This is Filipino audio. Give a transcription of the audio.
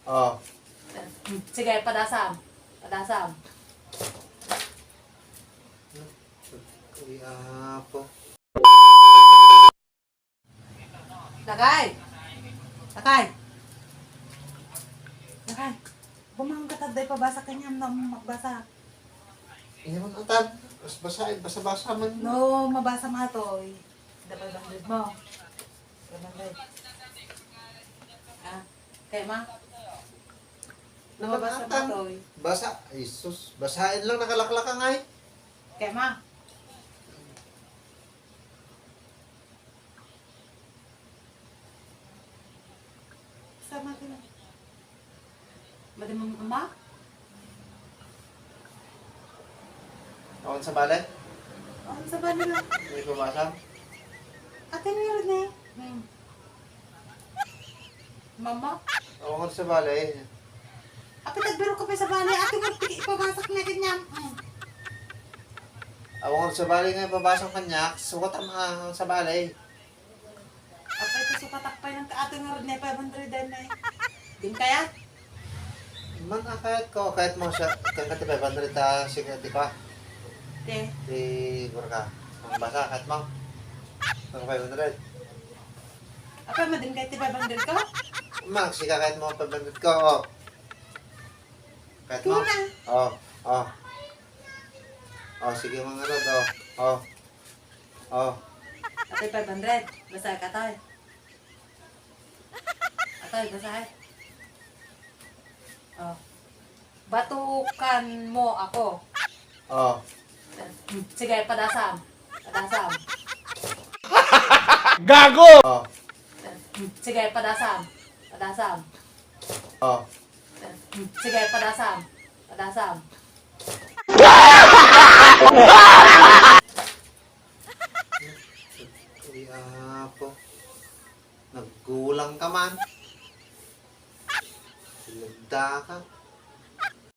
Oh. Sige, padasam. Padasam. Kuya po. Lagay! Lagay! Lagay! Bumang katagday pabasa kanyang na magbasa. Hindi man ang tab. Basa-basa man. No, mabasa mga to. Dapat bandit mo. Bandit. Ah, kaya ma? No, mabasa mo to. Basa. Isus. Basahin lang nakalaklak nga eh. Kaya ma? Sama ka na. Badi mo ma? Awan sa bale. Oh, sa ba nila? May pabasa. Ate meron na eh. Mama? Awan sa bale. Ate tagbiro ko pa sa bali. Ate mo ipabasak na ganyan. Awan sa bale nga pabasa kanya. Sukat ang sa bale. Ate ito sukatakpay ng ate meron na 500 din na eh. Din kaya? Man kahit ko. Kahit mo siya. Kaya 500 ta sigati pa. Te. Di ka. Ang basa kahit mo. Ang 500. Apa mo din kahit 500 ko? Max, sika kahit mo 500 ko. Oh. Kahit mo. Tuna. Oh. Oh. Oh, sige mga rod. Oh. Oh. Oh. Ate 500. Basa ka tayo. Ate, basa eh. Oh. Batukan mo ako. Oh. Sige, padasam. Padasam. Gago! Oh. Sige, padasam. Padasam. Oh. Sige, padasam. Padasam. Kuya po. Naggulang ka man. Silagda ka.